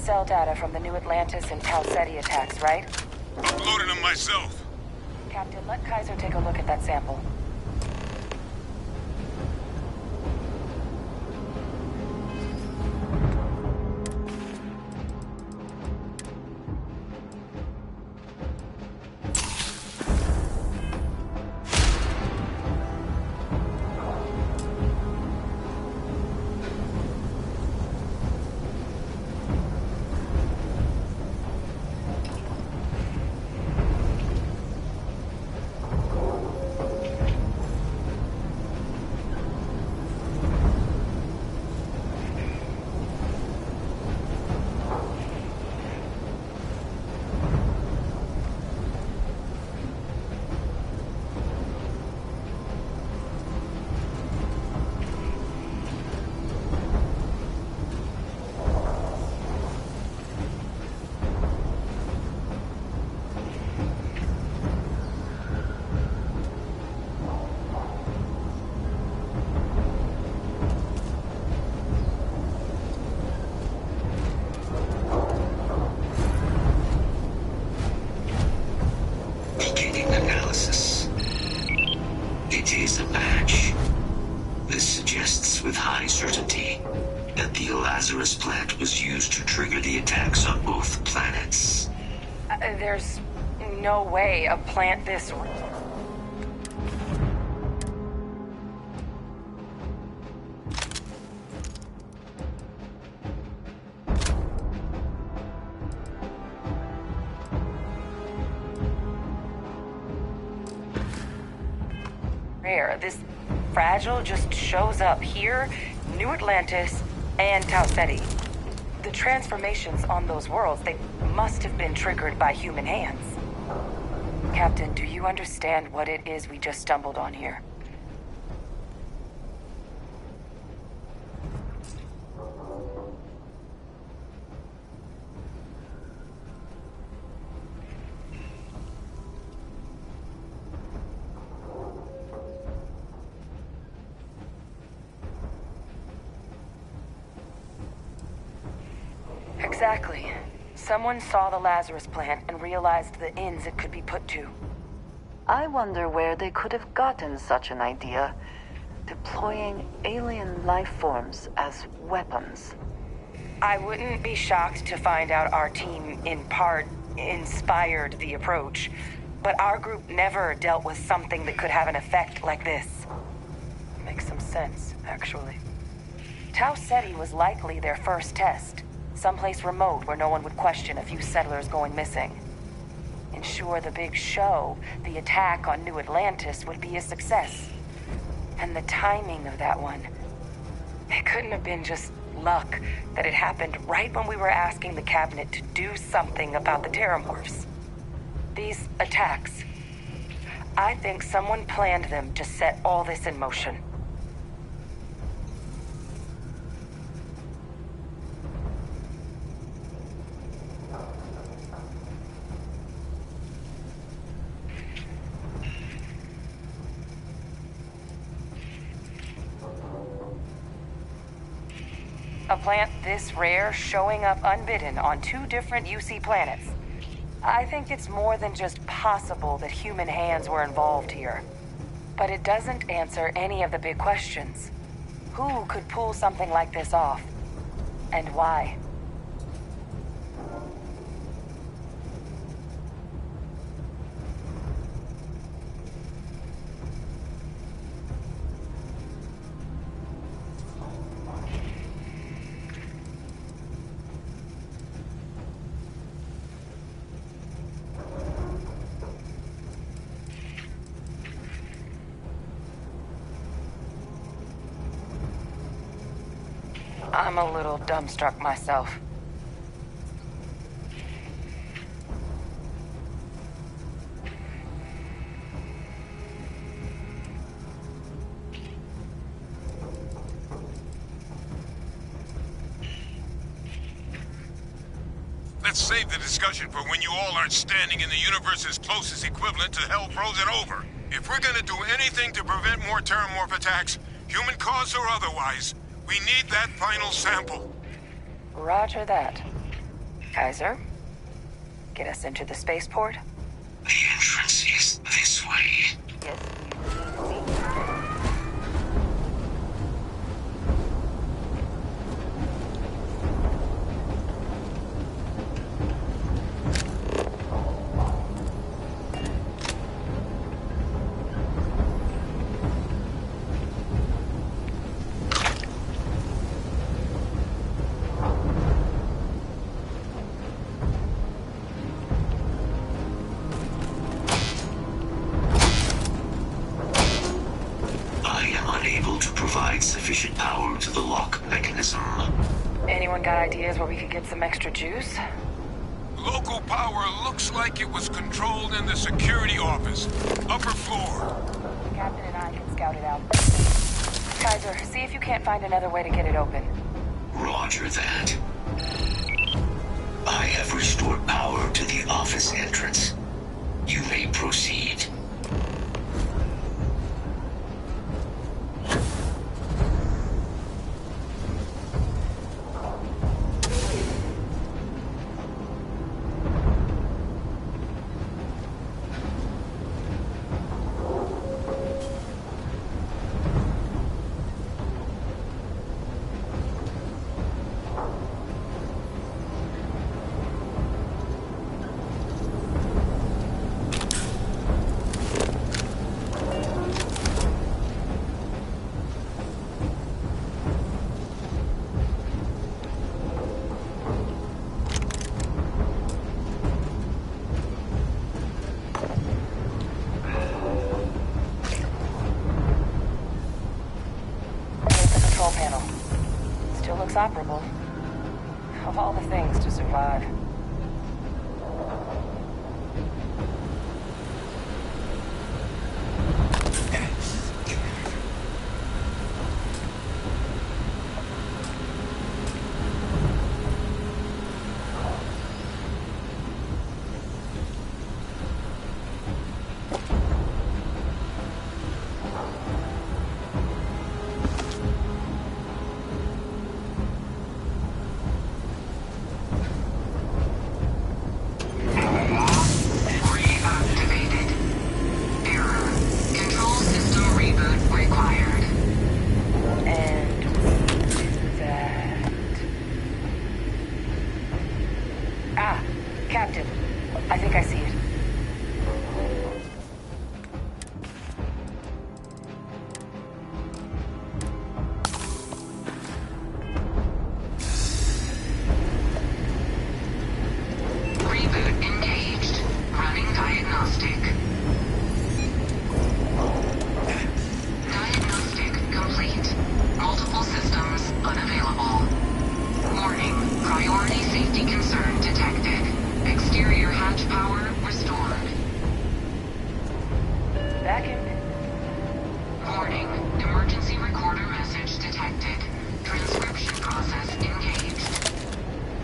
cell data from the New Atlantis and Tau Ceti attacks, right? Uploaded them myself. Captain, let Kaiser take a look at that sample. Plant was used to trigger the attacks on both planets. There's no way a plant this... rare. This fragile just shows up here, New Atlantis, and Tau Ceti. The transformations on those worlds, they must have been triggered by human hands. Captain, do you understand what it is we just stumbled on here? Exactly. Someone saw the Lazarus plant and realized the ends it could be put to. I wonder where they could have gotten such an idea, deploying alien life forms as weapons. I wouldn't be shocked to find out our team, in part, inspired the approach. But our group never dealt with something that could have an effect like this. Makes some sense, actually. Tau Ceti was likely their first test. Someplace remote where no one would question a few settlers going missing. Ensure the big show, the attack on New Atlantis, would be a success. And the timing of that one. It couldn't have been just luck that it happened right when we were asking the cabinet to do something about the Terramorphs. These attacks, I think someone planned them to set all this in motion. A plant this rare showing up unbidden on 2 different UC planets. I think it's more than just possible that human hands were involved here. But it doesn't answer any of the big questions. Who could pull something like this off? And why? I'm a little dumbstruck myself. Let's save the discussion for when you all aren't standing in the universe's closest equivalent to hell frozen over. If we're gonna do anything to prevent more Terramorph attacks, human caused or otherwise, we need that final sample. Roger that. Kaiser, get us into the spaceport? The entrance is this way. Yes, you need me. Sufficient power to the lock mechanism. Anyone got ideas where we could get some extra juice? Local power looks like it was controlled in the security office. Upper floor. Captain and I can scout it out. Kaiser, see if you can't find another way to get it open. Roger that. I have restored power to the office entrance. You may proceed. Panel. Still looks operable. Of all the things to survive. Captain, I think I see it. Reboot engaged. Running diagnostic. Diagnostic complete. Multiple systems unavailable. Warning. Priority safety concern detected. Exterior hatch power restored. Back in. Warning. Emergency recorder message detected. Transcription process engaged.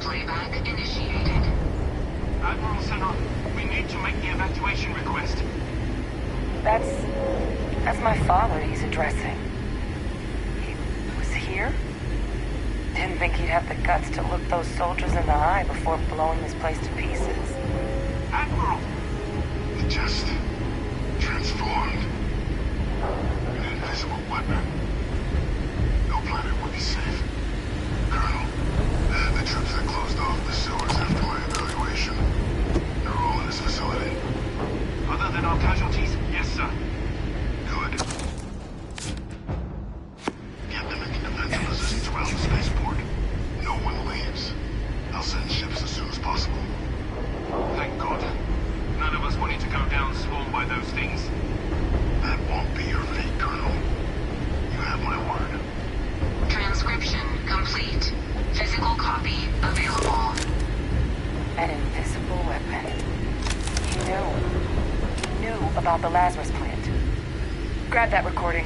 Playback initiated. Admiral Senon, we need to make the evacuation request. That's my father he's addressing. He was here? Didn't think he'd have the guts to look those soldiers in the eye before blowing this place to pieces. Admiral! It just transformed. An invisible weapon. No planet would be safe. Colonel, the troops that closed off the sewers after my evaluation, they're all in this facility. Other than our casualties, yes, sir. Good. Get them into defensive positions around the spaceport. No one leaves. I'll send ships as soon as possible. Thank God. None of us wanted to go down swarmed by those things. That won't be your fate, Colonel. You have my word. Transcription complete. Physical copy available. An invisible weapon. He knew about the Lazarus plant. Grab that recording.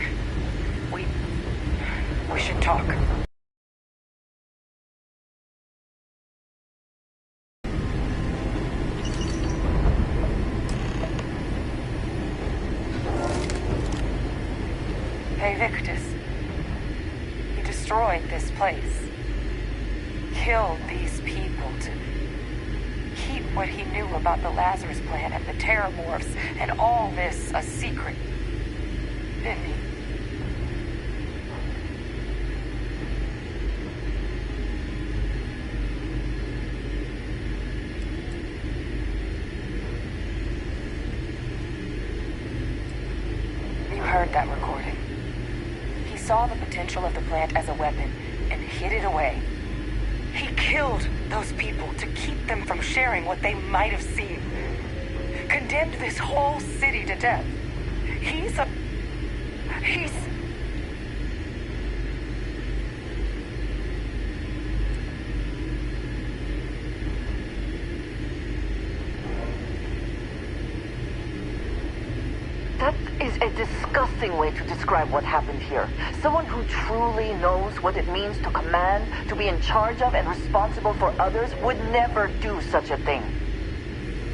We should talk. Hey, Victus. You destroyed this place. Killed these people keep what he knew about the Lazarus Plant and the Terramorphs and all this a secret, didn't he? You heard that recording. He saw the potential of the plant as a weapon and hid it away. He killed those people to keep them from sharing what they might have seen. Condemned this whole city to death. He's... That is a disgusting way to describe what happened here. Someone who truly knows what it means to command, to be in charge of and responsible for others would never do such a thing.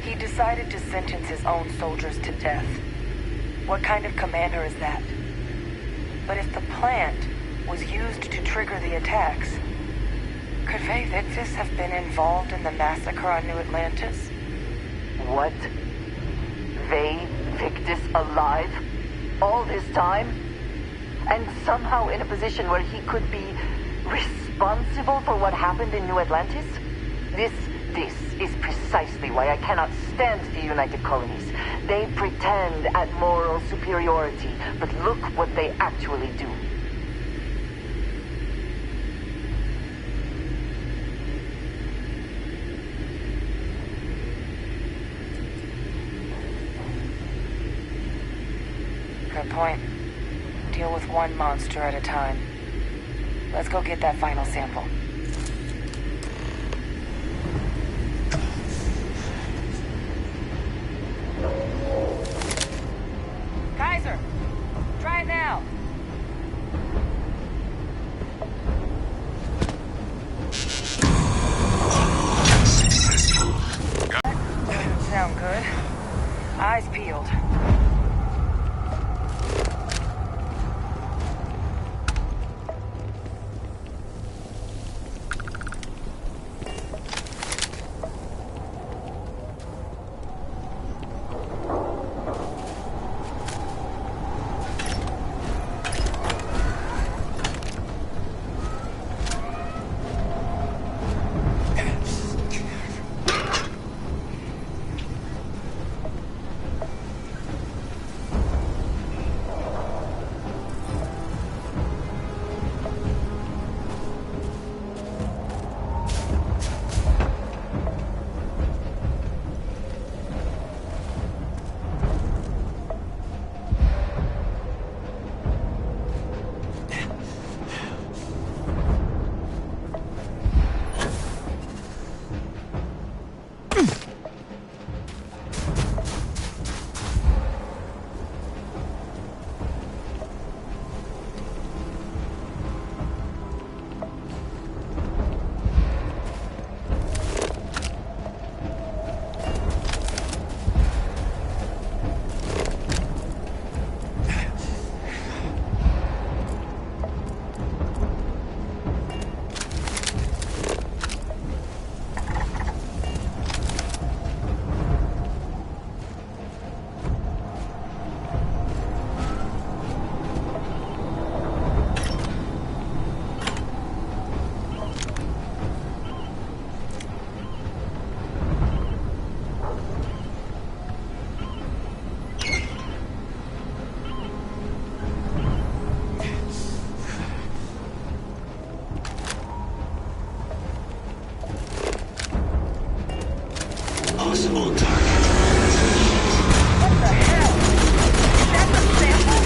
He decided to sentence his own soldiers to death. What kind of commander is that? But if the plant was used to trigger the attacks, could Faye Victus have been involved in the massacre on New Atlantis? What? They, Victus, alive? All this time? And somehow in a position where he could be responsible for what happened in New Atlantis? This is precisely why I cannot stand the United Colonies. They pretend at moral superiority, but look what they actually do. Good point. Deal with one monster at a time. Let's go get that final sample. Kaiser! Try it now! Doesn't sound good. Eyes peeled. Possible target. What the hell? That's a sample?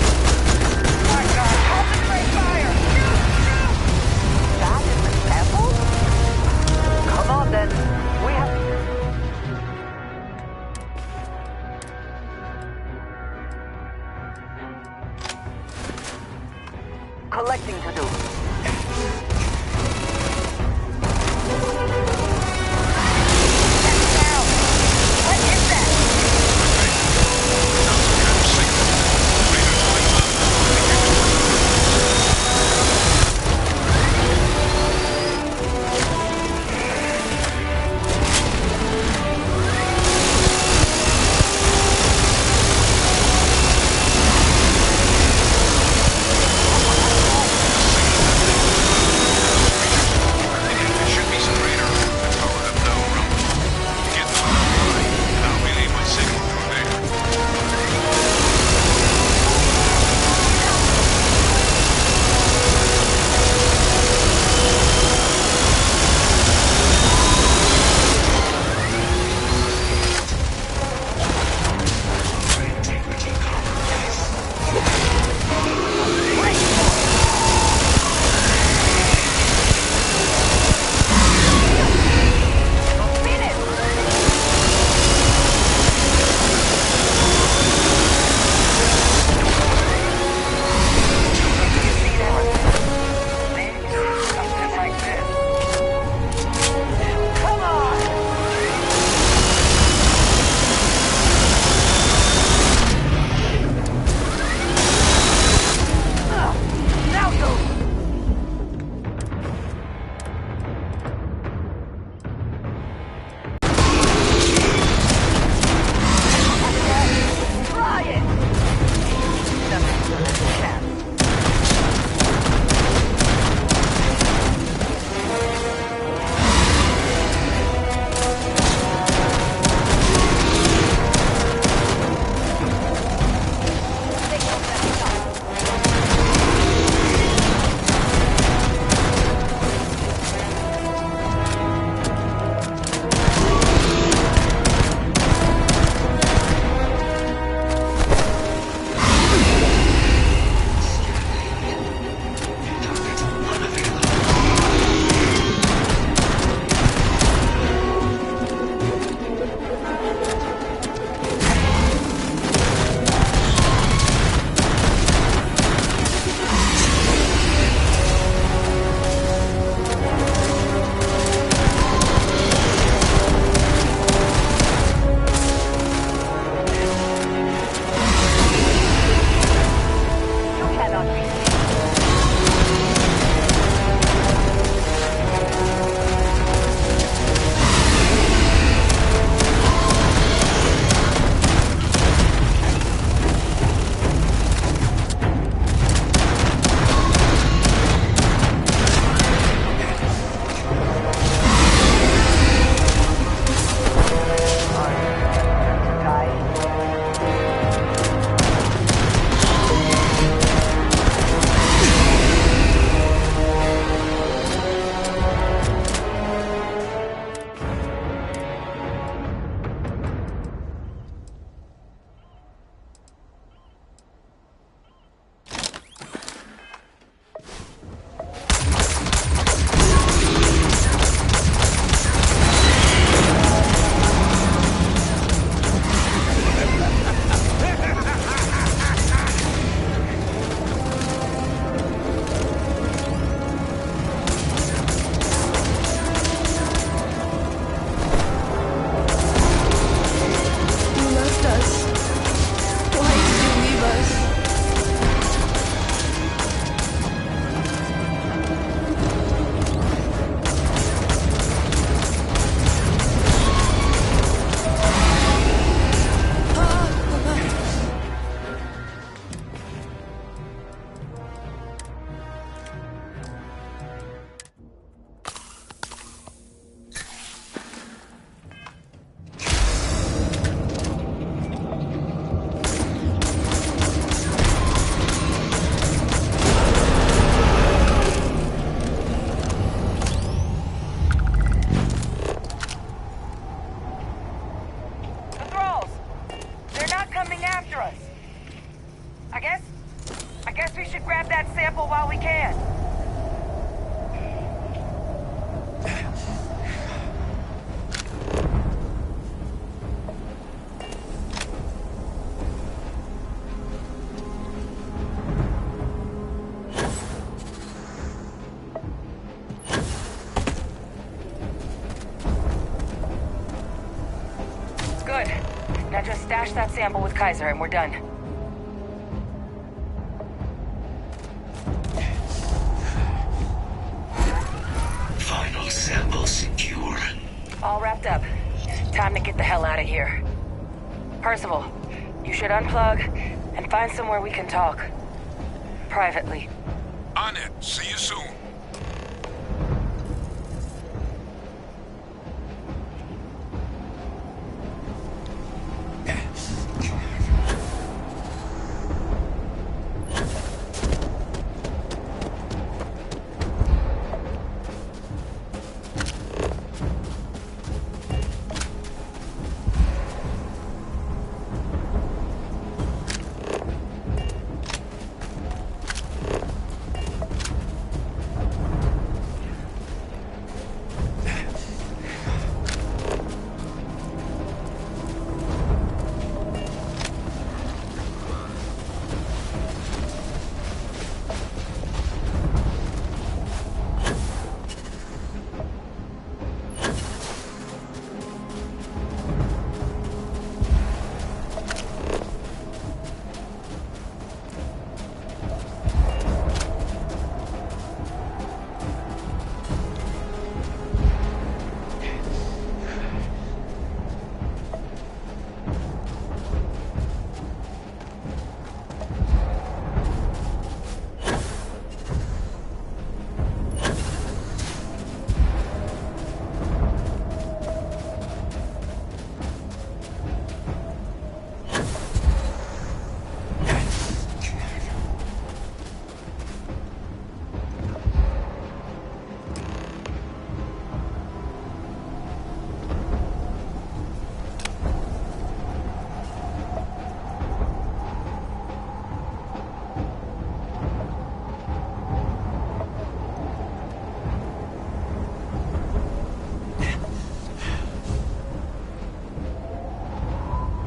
My God, concentrate fire! That is the sample? Come on then. We have... collecting to do. What is that? after us. I guess we should grab that sample while we can. Good. Now just stash that sample with Kaiser and we're done. Final sample secure. All wrapped up. Time to get the hell out of here. Percival, you should unplug and find somewhere we can talk. Privately. On it. See you soon.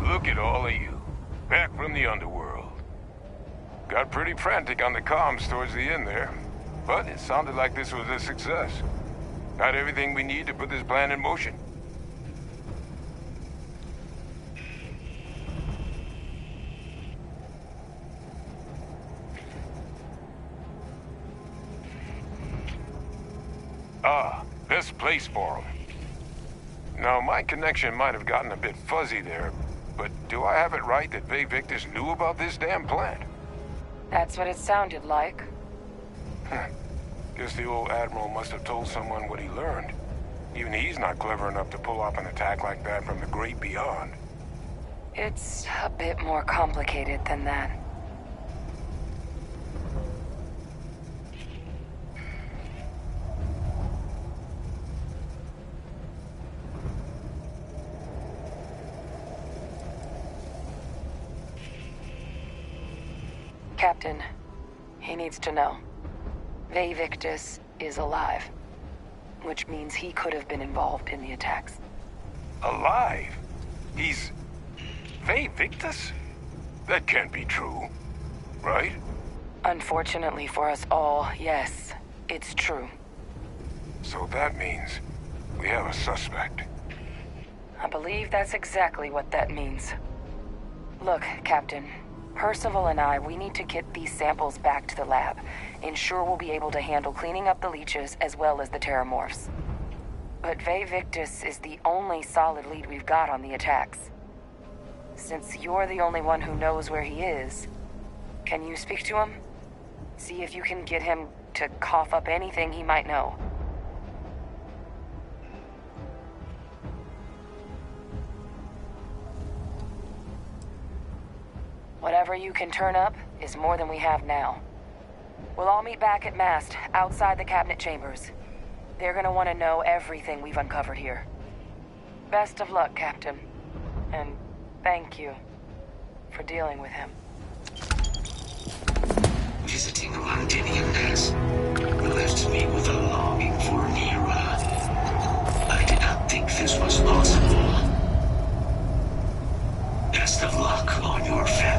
Look at all of you. Back from the underworld. Got pretty frantic on the comms towards the end there. But it sounded like this was a success. Got everything we need to put this plan in motion. Ah, this place for 'em. Now, my connection might have gotten a bit fuzzy there, but do I have it right that Bay Victus knew about this damn plant? That's what it sounded like. Guess the old Admiral must have told someone what he learned. Even he's not clever enough to pull off an attack like that from the great beyond. It's a bit more complicated than that. Captain, he needs to know. Bay Victus is alive, which means he could have been involved in the attacks. Alive? He's... Bay Victus? That can't be true, right? Unfortunately for us all, yes, it's true. So that means we have a suspect. I believe that's exactly what that means. Look, Captain, Percival and we need to get these samples back to the lab. Ensure we'll be able to handle cleaning up the leeches as well as the terramorphs. But Bay Victus is the only solid lead we've got on the attacks. Since you're the only one who knows where he is, can you speak to him? See if you can get him to cough up anything he might know. Whatever you can turn up is more than we have now. We'll all meet back at Mast, outside the cabinet chambers. They're gonna want to know everything we've uncovered here. Best of luck, Captain. And thank you for dealing with him. Visiting Londinian has left me with a longing for Mira. I did not think this was possible. Best of luck on your family.